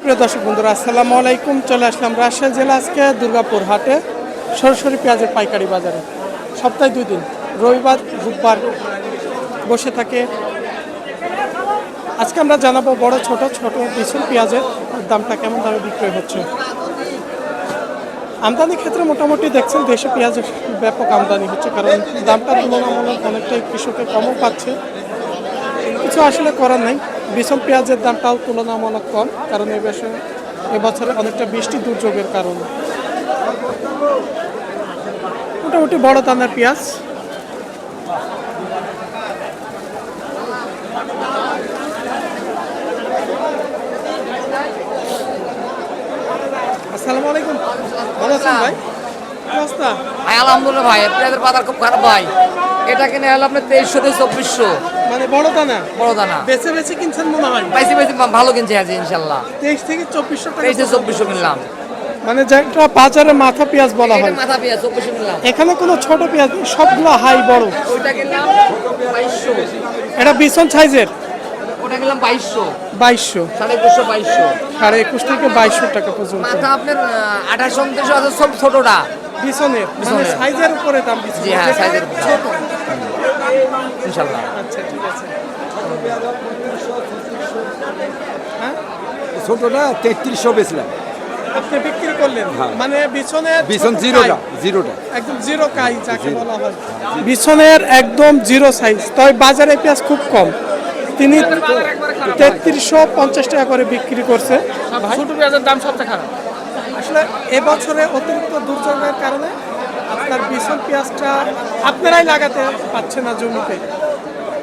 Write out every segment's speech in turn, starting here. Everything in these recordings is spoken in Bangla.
প্রিয় দর্শক বন্ধুরা, আসসালামু আলাইকুম। চলে আসলাম রাজশাহী জেলা আজকে দুর্গাপুর হাটে সরাসরি পেঁয়াজের পাইকারি বাজারে। সপ্তাহে 2 দিন, রবিবার বুধবার বসে থাকে। আজকে আমরা জানাবো বড় ছোট বিছুন পেঁয়াজের দামটা কেমন দামে বিক্রয় হচ্ছে। আমদানির ক্ষেত্রে মোটামুটি দেখছেন দেশে পেঁয়াজের ব্যাপক আমদানি হচ্ছে, কারণ দামটা তুলনামূলক অনেকটাই কৃষকের কমও পাচ্ছে। কিছু আসলে করার নাই, বিছুন পেঁয়াজের দামটাও তুলনামূলক কম, কারণ এবছরে অনেকটা বৃষ্টি দুর্যোগের কারণে। মোটামুটি বড় দানার পেঁয়াজ। আসসালামু আলাইকুম, ভালো আছেন ভাই? কি অবস্থা ভাই? আলহামদুলিল্লাহ ভাই, পেঁয়াজের বাজার খুব খারাপ ভাই। এটা কিনে হলো আপনার 2300 থেকে 2400। মানে বড় দানা? বড় দানা বেছে বেছে কিনছেন মনে হয়। পাইছি ভালো কিনছে আজ ইনশাল্লাহ। 23 থেকে 2400 টাকা। 23 থেকে 2400 কিনলাম। মানে যেটা বাজারে মাথা পেঁয়াজ বলা হয়, মাথা পেঁয়াজ 2400 কিনলাম। এখানে কোনো ছোট পেঁয়াজ নেই, সবগুলো হাই বড়। ওইটা কিনলাম 2200। এটা বিছন সাইজের। ওটা কিনলাম 2200। 2200, 21.5 থেকে 2200 টাকা পর্যন্ত। মাথা আপনার 28 29 আছে, সব ছোটটা বিছনের মানে সাইজের উপরে দাম। জি হ্যাঁ, সাইজের ছোট ইনশাআল্লাহ। আচ্ছা, ঠিক আছে। ছোটটা 3300 বেচলাম। আপনি বিক্রি করলেন? মানে বিছন জিরোটা একদম জিরো কাই যাকে বলা হয়, বিছনের একদম জিরো সাইজ। তবে বাজারে পেঁয়াজ খুব কম, তিনি 3350 টাকা করে বিক্রি করছে। ছোট পেঁয়াজের দাম সবচেয়ে খারাপ। আসলে এবছরে অতিরিক্ত দুর্যোগের কারণে আপনার বিছন পেঁয়াজটা আপনারাই লাগাতে পারছেন না জমিতে,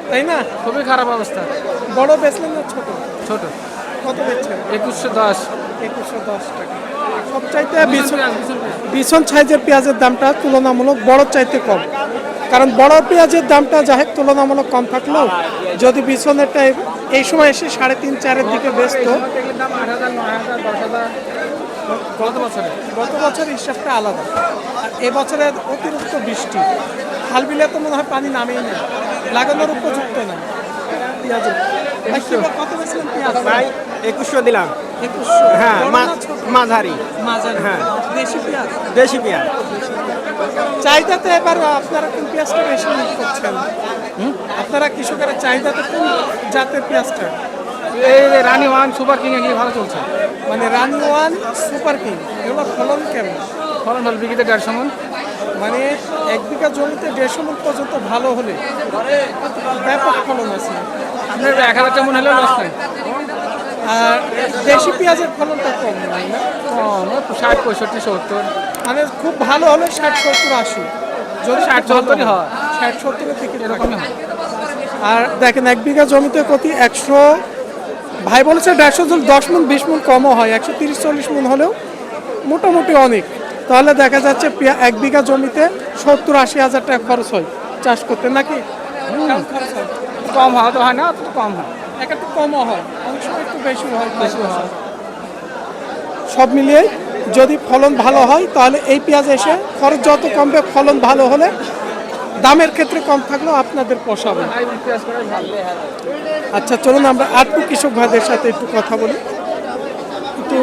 তাই না? খুবই খারাপ অবস্থা। বড় বেচলেন না ছোট? ছোট কত বেচছেন? 2110। 2110 টাকা। সবচাইতে বিছন সাইজের পেঁয়াজের দামটা তুলনামূলক বড় চাইতে কম, কারণ বড় পেঁয়াজের দামটা যা হোক তুলনামূলক কম থাকলেও যদি বিছনেরটা এই সময় এসে 3.5-4 দিকে বেচত। দাম 8000, 9000, 10000 গত বছর হিসাবটা আলাদা, আর এবছরের অতিরিক্ত বৃষ্টি, খাল বিলে তো মনে হয় পানি নামেই না, লাগানোর উপযুক্ত না পেঁয়াজের। কত বেচলেন পেঁয়াজ ভাই? 2100 দিলাম। 2100? হ্যাঁ, মাঝারি। হ্যাঁ, দেশি পেঁয়াজ। দেশি পেঁয়াজ। চাহিদাতে এবার আপনারা কোন পেঁয়াজটা বেশি করছেন? আপনারা কৃষকেরা চাহিদাতে কোন জাতের পেঁয়াজটা? এই যে রানী ওয়ান সুপার কিং এগুলি ভালো চলছে। মানে রানি ওয়ান, সুপার কিং, এগুলো ফলন কেমন? ফলন হল বিঘিতে 150 মণ। মানে 1 বিঘা জমিতে 150 মণ পর্যন্ত ভালো হলে ব্যাপক ফলন আছে। আপনার 1000 মণ হলেও লস নাই। আর দেশি পেঁয়াজের ফলনটা কম নয় না? কম 60, 65, 70। মানে খুব ভালো হলে 60, 70, 80, যদি 60, 70 হয়। 60, 70 থেকে এরকমই হয়। আর দেখেন 1 বিঘা জমিতে প্রতি 100, ভাই বলেছে 150, 10 মণ 20 মণ কমও হয়, 130-40 মণ হলেও মোটামুটি অনেক। তাহলে দেখা যাচ্ছে 1 বিঘা জমিতে 70-80 হাজার টাকা খরচ হয় চাষ করতে, নাকি? খরচ হয়? কম হওয়া তো হয় না, অত কম হয়। একটু কমও হয়, অনেক সময় একটু বেশি হয়। সব মিলিয়ে যদি ফলন ভালো হয় তাহলে এই পেঁয়াজ এসে খরচ যত কমবে, ফলন ভালো হলে দামের ক্ষেত্রে কম থাকলেও আপনাদের পোষাবে। পেঁয়াজ করাই ভালো। আচ্ছা, চলুন আমরা আটটু কৃষক ভাইদের সাথে একটু কথা বলি। কিন্তু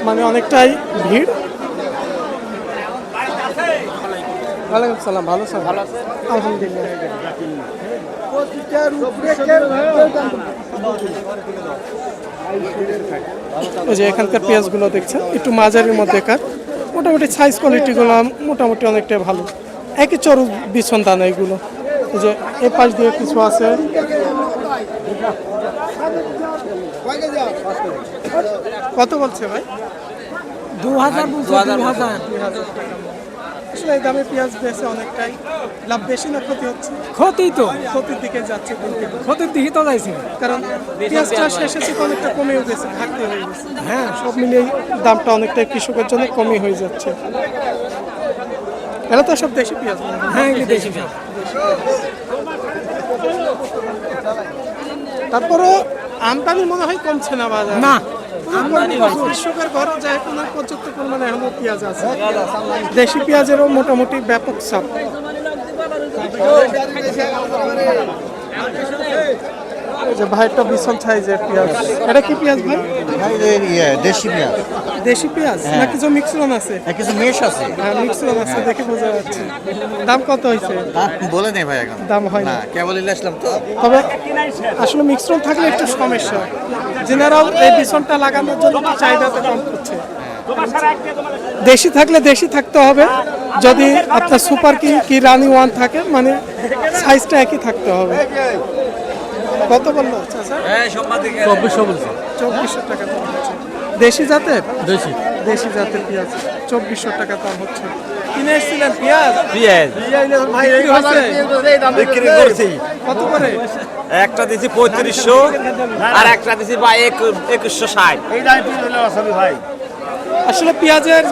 মানে অনেকটাই ভিড়। ওয়ালাইকুম সালাম, ভালো স্যার? ভালো আছে আলহামদুলিল্লাহ। ওই যে এখানকার পেঁয়াজগুলো দেখছেন একটু মাঝারির মধ্যেকার, মোটামুটি সাইজ কোয়ালিটিগুলো মোটামুটি অনেকটাই ভালো। একই চরু বিছন দানা এগুলো। এই যে এ পাশ দিয়ে কিছু আছে। কত বলছে ভাই? 2000। আসলে এই দামে পেঁয়াজ বেচে অনেকটাই লাভ, বেশি না ক্ষতি হচ্ছে? ক্ষতি তো, ক্ষতির দিকে যাচ্ছে দিন দিন। ক্ষতির দিকে তো যাইছে। কারণ পেঁয়াজটা শেষে অনেকটা কমেও গেছে, ঘাটতি হয়ে গেছে। হ্যাঁ, সব মিলিয়ে দামটা অনেকটাই কৃষকের জন্য কমই হয়ে যাচ্ছে। এরা তো সব দেশি পেঁয়াজ। হ্যাঁ, এগুলি দেশি পেঁয়াজ। তারপরও আমদানি মনে হয় কমছে না বাজার। না, কৃষকের ঘরে যায় কোনো পর্যাপ্ত পরিমাণে এখনো পেঁয়াজ আছে। দেশি পেঁয়াজেরও মোটামুটি ব্যাপক চাপ। এই যে ভাইটা বিশাল সাইজের পেঁয়াজ, এটা কি পেঁয়াজ ভাই? দেশি পেঁয়াজ, দেশি পেঁয়াজ না কিছু মিক্সরন আছে? কিছু মেশ আছে। হ্যাঁ মিক্সরন আছে, দেখে বোঝা যাচ্ছে। দাম কত হয়েছে? বলে নেই ভাই এখন, দাম হয় না, কেবল আসলাম তো। তবে আসলে মিক্সরন থাকলে একটু সমস্যা। জেনারেল এই বিছনটা লাগানোর জন্য একটু চাহিদাটা কম করছে। দেশি থাকলে দেশি থাকতে হবে, যদি আপনার সুপার কি রানি ওয়ান থাকে মানে সাইজটা একই থাকতে হবে। কত বললো স্যার? 2400 বলছে 2400 টাকা দাম হচ্ছে। দেশি জাতের দেশি দেশি জাতের পেঁয়াজ 2400 টাকা দাম হচ্ছে। কিনে এসেছিলেন পেঁয়াজ? পেঁয়াজ বিক্রি হচ্ছে? বিক্রি করছি। কত করে? একটা দিছি 3500 আর একটা দিছি ভাই 2160। আসলে পেঁয়াজের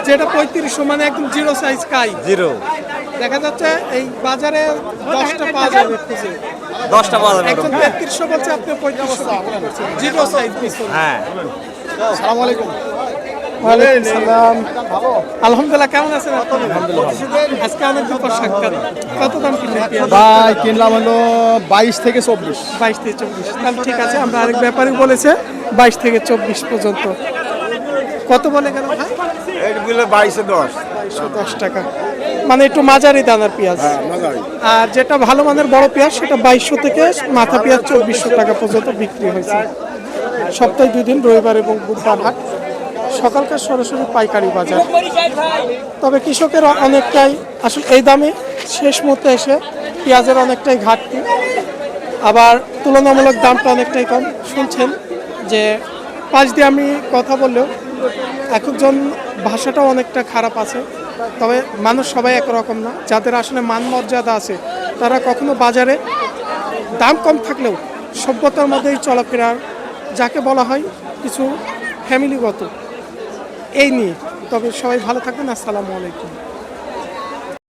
যেটা 3500 মানে একদম জিরো সাইজ কাই জিরো দেখা যাচ্ছে। এই বাজারে 10টা পাওয়া যাবে খুঁজে, 10টা পাওয়া যাবে। একজন 3300 বলছে, আপনি 3500 জিরো সাইজ পিছন। হ্যাঁ, আসসালামু আলাইকুম। ওয়ালাইকুম সালাম। আলহামদুলিল্লাহ, কেমন আছেন আপনি? আজকে অনেক দিন পর সাক্ষাৎ। কত দাম কিনলেন পেঁয়াজ? ভাই কিনলাম হলো 22 থেকে 24। 22 থেকে 24। তাহলে ঠিক আছে, আমরা আরেক ব্যাপারী বলেছে 22 থেকে 24 পর্যন্ত। কত বলে গেল ভাই? এইগুলো 2210। 2210 টাকা, মানে একটু মাঝারি দানার পেঁয়াজ। আর যেটা ভালো মানের বড় পেঁয়াজ সেটা 2200 থেকে মাথা পেঁয়াজ 2400 টাকা পর্যন্ত বিক্রি হয়েছে। সপ্তাহে 2 দিন, রবিবার এবং বুধবার হাট। সকালকার সরাসরি পাইকারি বাজার। তবে কৃষকের অনেকটাই আসলে এই দামে শেষ মুহূর্তে এসে পেঁয়াজের অনেকটাই ঘাটতি, আবার তুলনামূলক দামটা অনেকটাই কম। শুনছেন যে পাশ দিয়ে আমি কথা বললেও একজন ভাষাটাও অনেকটা খারাপ আছে। তবে মানুষ সবাই একরকম না, যাদের আসলে মান মর্যাদা আছে তারা কখনো বাজারে দাম কম থাকলেও সভ্যতার মধ্যেই চলাফেরার, যাকে বলা হয় কিছু ফ্যামিলিগত, এই নিয়ে। তবে সবাই ভালো থাকবেন। আসসালামু আলাইকুম।